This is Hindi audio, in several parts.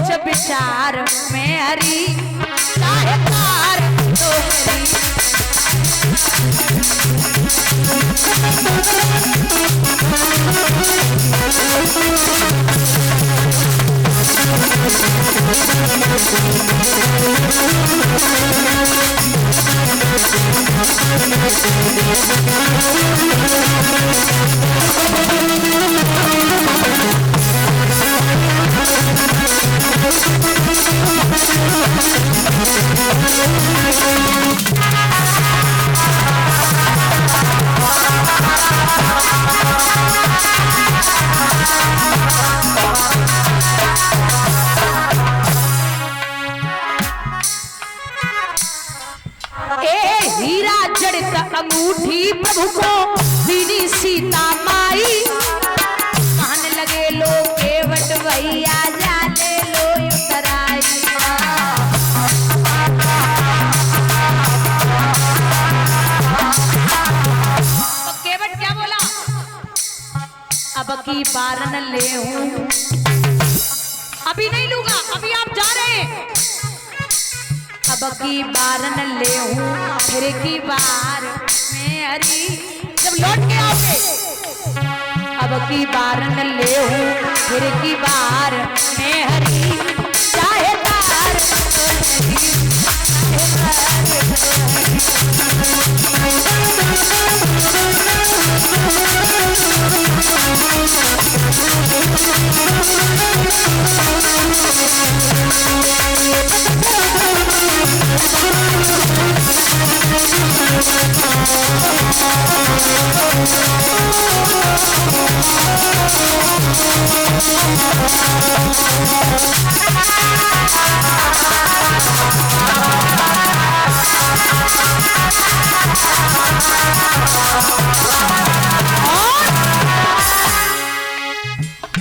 सोच विचार में हरी चाहे तार तो हरी। अंगूठी प्रभु को दीदी सीता माई कहने लगे लो केवट भैया जाने लो उतराई। तो केवट क्या बोला, अब की बार न ले हूं, अभी नहीं लूंगा, अभी आप जा रहे हैं, अब की बार न ले हूं फिर की बार में हरी। जब लौट के आओगे अब की बार न ले हूं फिर की बार में हरी चाहे तार तो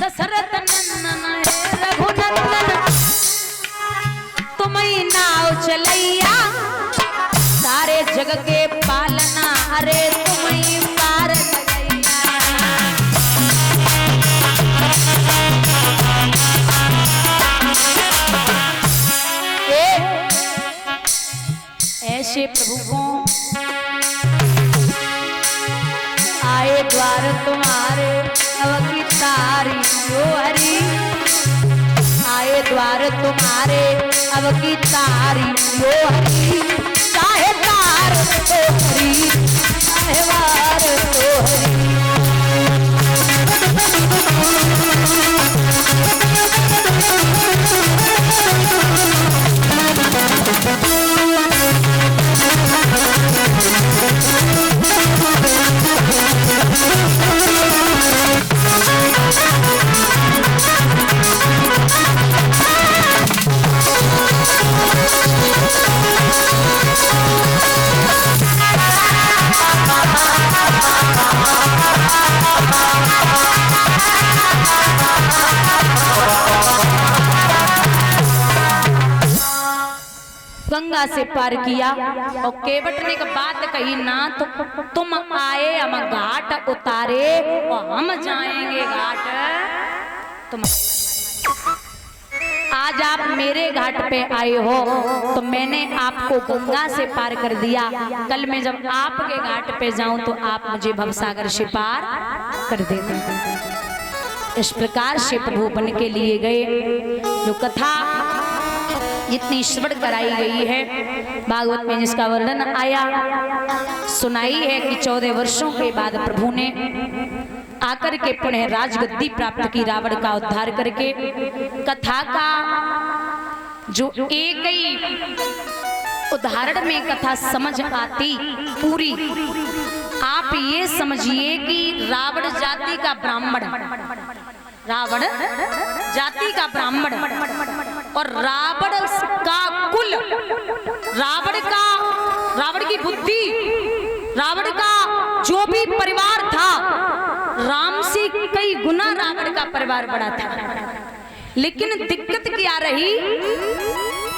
दशरथ नंदन रघुनंदन तुम्हें नाव चलैया सारे जग के पालना अरे तुम्हें पार ऐसे प्रभु को आए द्वार तुम्हारे अब की तारी ओ हरी आए द्वार तुम्हारे अब की तारी ओ हरी चाहे तार तो हरी चाहे वार तो हरी। गंगा से पार किया और केवट ने एक बात कही ना तो तुम आए हम घाट उतारे और हम जाएंगे घाट तुम। आज आप मेरे घाट पे आए हो तो मैंने आपको गंगा से पार कर दिया, कल मैं जब आपके घाट पे जाऊं तो आप मुझे भवसागर से पार कर देते। इस प्रकार से प्रभु बन के लिए गए। जो कथा जितनी श्रवण कराई गई है भागवत में जिसका वर्णन आया सुनाई है कि 14 वर्षों के बाद प्रभु ने आकर के पुनः राजगद्दी प्राप्त की रावण का उद्धार करके। कथा का जो एक ही उदाहरण में कथा समझ आती पूरी, आप ये समझिए कि रावण जाति का ब्राह्मण, रावण जाति का ब्राह्मण और रावण का कुल, रावण की बुद्धि, रावण का जो भी परिवार था राम से कई गुना रावण का परिवार बड़ा था। लेकिन दिक्कत क्या रही,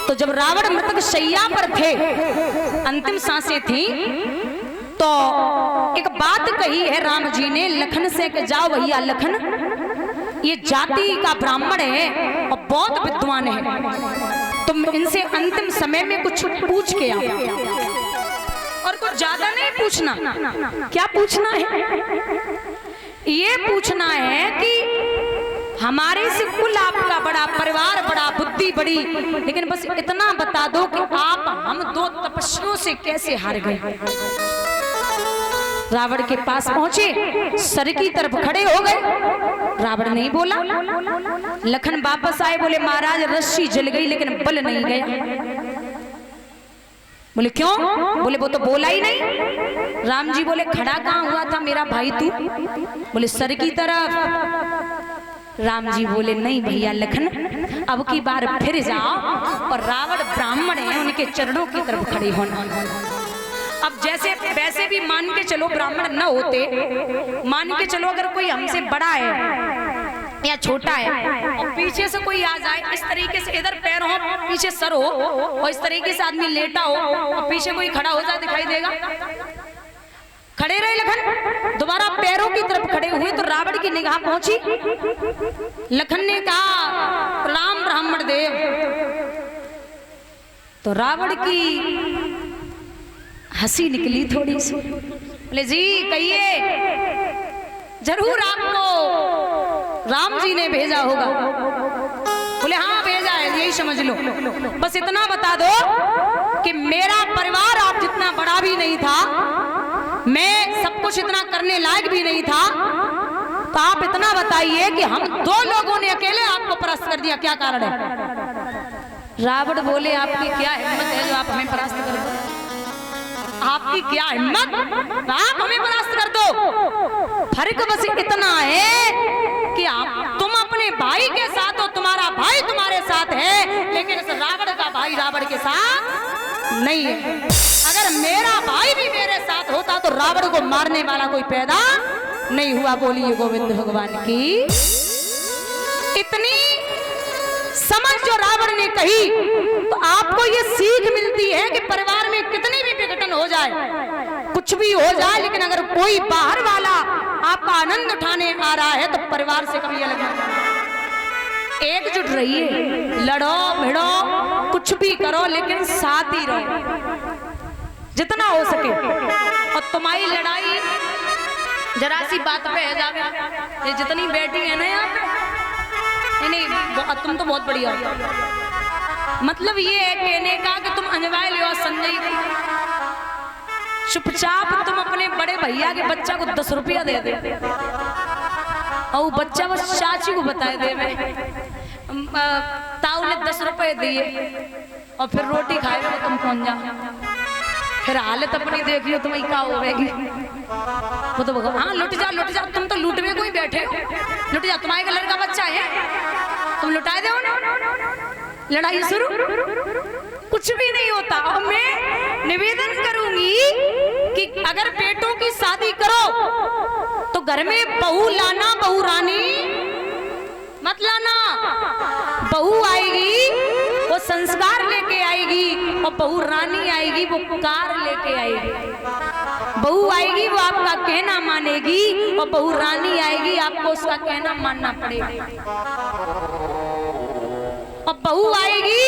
तो जब रावण मृतक शैया पर थे, अंतिम सांसें थी, तो एक बात कही है राम जी ने लखन से कि जाओ भैया लखन ये जाति का ब्राह्मण है और बहुत विद्वान है, तुम इनसे अंतिम समय में कुछ पूछ के आओ, और कुछ ज्यादा नहीं पूछना। क्या पूछना है? ये पूछना है कि हमारे से कुल आपका बड़ा, परिवार बड़ा, बुद्धि बड़ी, लेकिन बस इतना बता दो कि आप हम दो तपस्वियों से कैसे हार गए। रावण के पास पहुंचे, सर की तरफ खड़े हो गए। रावण नहीं बोला। लखन वापस आए, बोले महाराज रस्सी जल गई लेकिन बल नहीं गया। बोले क्यों? बोले वो तो बोला ही नहीं। राम जी बोले खड़ा कहाँ हुआ था मेरा भाई तू? बोले सर की तरफ। राम जी बोले नहीं भैया लखन, अब की बार फिर जाओ और रावण ब्राह्मण है, उनके चरणों की तरफ खड़े होना। अब जैसे वैसे भी मान के चलो ब्राह्मण न होते, मान के चलो अगर कोई हमसे बड़ा है या छोटा है और पीछे से कोई आ जाए, इस तरीके से इधर पैर हो पीछे सर हो और इस तरीके से आदमी लेटा हो और पीछे कोई खड़ा हो जाए, दिखाई देगा? खड़े रहे लखन, दोबारा पैरों की तरफ खड़े हुए तो रावण की निगाह पहुंची। लखन ने कहा प्रणाम ब्राह्मण देव। तो रावण की हंसी निकली थोड़ी सी। बोले जी कहिए, जरूर आपको राम जी ने भेजा होगा। बोले हाँ भेजा है, यही समझ लो, बस इतना बता दो कि मेरा परिवार आप जितना बड़ा भी नहीं था, मैं सब कुछ इतना करने लायक भी नहीं था, तो आप इतना बताइए कि हम दो लोगों ने अकेले आपको परास्त कर दिया, क्या कारण है? रावण बोले आपकी क्या हिम्मत है जो आप हमें परास्त कर दो? आपकी क्या हिम्मत, आप हमें परास्त कर दो? फर्क बस इतना है कि आप तुम अपने भाई के साथ हो, तुम्हारा भाई तुम्हारे साथ है, लेकिन इस रावण का भाई रावण के साथ नहीं है। अगर मेरा भाई भी मेरे साथ होता तो रावण को मारने वाला कोई पैदा नहीं हुआ। बोलिए गोविंद भगवान की। इतनी समझ जो रावण ने कही, तो आपको ये सीख मिलती है कि परिवार में कितनी भी विघटन हो जाए, कुछ भी हो जाए, लेकिन अगर कोई बाहर वाला आपका आनंद उठाने आ रहा है तो परिवार से कभी अलग मत। एकजुट रहिए, लड़ो भिड़ो कुछ भी करो, लेकिन साथ ही रहो जितना हो सके। और तुम्हारी लड़ाई जरा सी बात पे है जावे, ये जितनी बैठी है ना यहाँ पे, नहीं तुम तो बहुत बढ़िया हो। मतलब ये है कहने का कि तुम अंजवाए ले संजय, चुपचाप तुम अपने बड़े भैया के बच्चा को 10 रुपया दे दे और बच्चा बस चाची को बताए दे, ताऊ ने 10 रुपए दिए और फिर रोटी खाए हुए तुम पहुंच जाओ, फिर हालत अपनी देखियो तुम्हें क्या होगी। वो तो हाँ लुट जाओ, तुम तो लूट में कोई बैठे हो, लुट जाओ, तुम्हारे का लड़का बच्चा है, तुम लुटाए दो ना, लड़ाई शुरू, कुछ भी नहीं होता। और मैं निवेदन करूंगी कि अगर बेटों की शादी करो तो घर में बहू लाना, बहू रानी मत लाना। बहू आएगी वो संस्कार लेके आएगी, और बहू रानी आएगी वो कार लेके आएगी। बहू आएगी वो आपका कहना मानेगी, और बहू रानी आएगी आपको उसका कहना मानना पड़ेगा। और बहू आएगी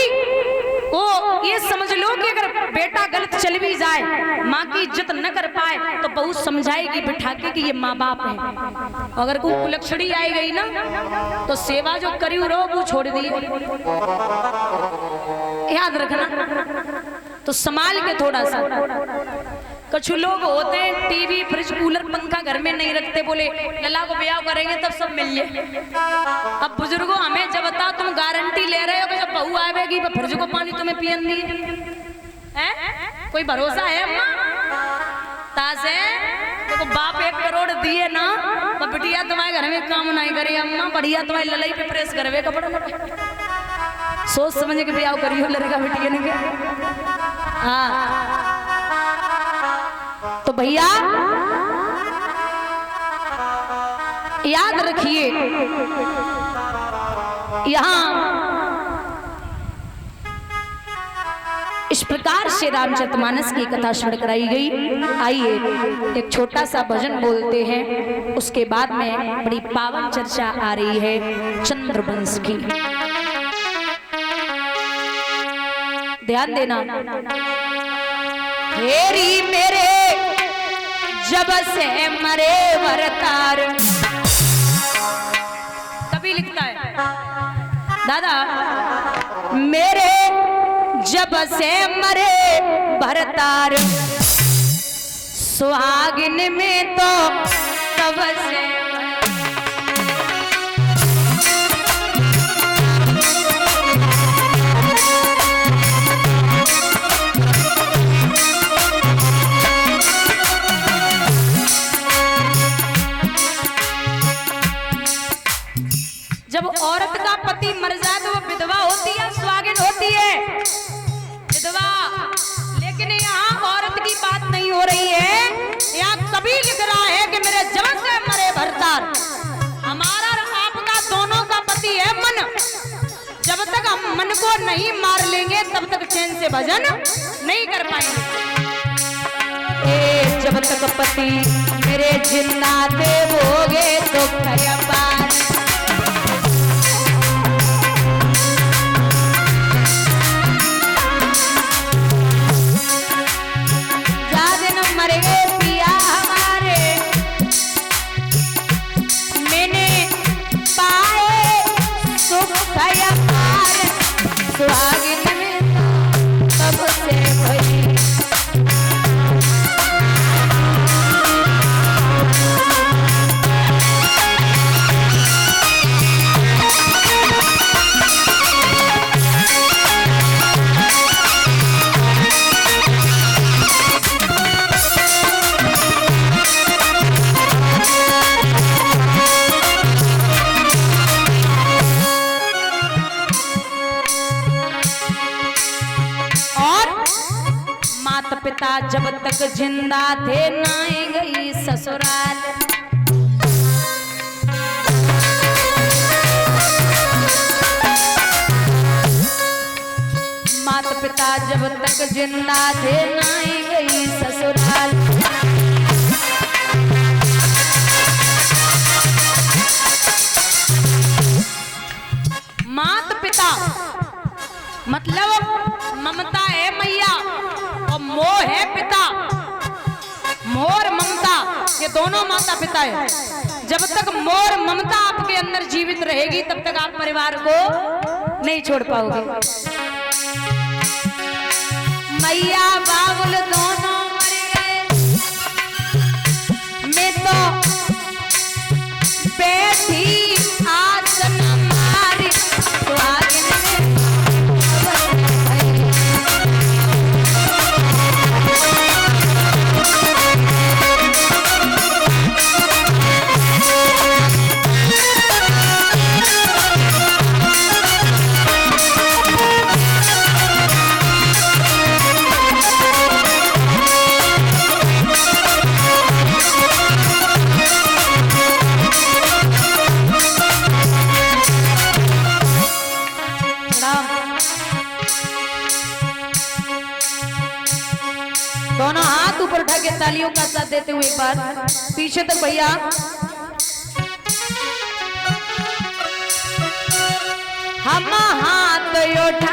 वो ये समझ लो कि अगर बेटा गलत चल भी जाए, माँ की इज्जत न कर पाए, तो बहू समझाएगी बिठा के कि ये माँ बाप है। अगर कोई कुलक्षणी आई गई ना तो सेवा जो करी रहो वो छोड़ दी, याद रखना। तो संभाल के थोड़ा सा। कुछ लोग होते हैं टीवी फ्रिज कूलर पंखा घर में नहीं रखते, बोले लला को ब्याह करेंगे तब सब मिल जाए। अब बुजुर्गों हमें जब बताओ, तुम गारंटी ले रहे हो कि जब बहू आएगी तो फ्रिज को पानी तुम्हें पियन दी है? कोई भरोसा है अम्मा? तासे देखो बाप 1 करोड़ दिए ना तो बिटिया तुम्हारे घर में काम नहीं करे अम्मा, बढ़िया तुम्हारी ललाई पे प्रेस करवे कपड़ा में। सोच समझ के ब्याह करियो लड़का बिटिया ने। हाँ तो भैया याद रखिए, इस प्रकार से रामचरितमानस की कथा श्रवण कराई गई। आइए एक छोटा सा भजन बोलते हैं, उसके बाद में बड़ी पावन चर्चा आ रही है चंद्रवंश की। ध्यान देना। हेरी मेरे जब से मरे वरतार, कभी लिखता है दादा, मेरे जब से मरे भरतार, सुहागिन में तो तब से जब औरत का पति मर जाए तो वो विधवा होती है, सुहागिन होती है, विधवा। लेकिन यहाँ औरत की बात नहीं हो रही है, यहाँ कभी लिख रहा है कि मेरे जब से मरे भरतार। हमारा और आपका दोनों का पति है मन। जब तक हम मन को नहीं मार लेंगे तब तक चैन से भजन नहीं कर पाएंगे। जब तक पति मेरे जिंदा देवोगे तो खया पार। पिता जब तक जिंदा थे नाई गई ससुराल। माता पिता जब तक जिंदा थे नाई गई ससुराल। माता पिता मतलब ममता है मैया और मोह है पिता। मोर ममता ये दोनों माता पिता है। जब तक मोर ममता आपके अंदर जीवित रहेगी तब तक आप परिवार को नहीं छोड़ पाओगे। मैया बाबुल दोनों मर गए, मैं तो बैठी आसन मारी सुहागिन में। दोनों हाथ ऊपर उठा के तालियों का साथ देते हुए एक बार पीछे तक भैया। हम हाथ उठा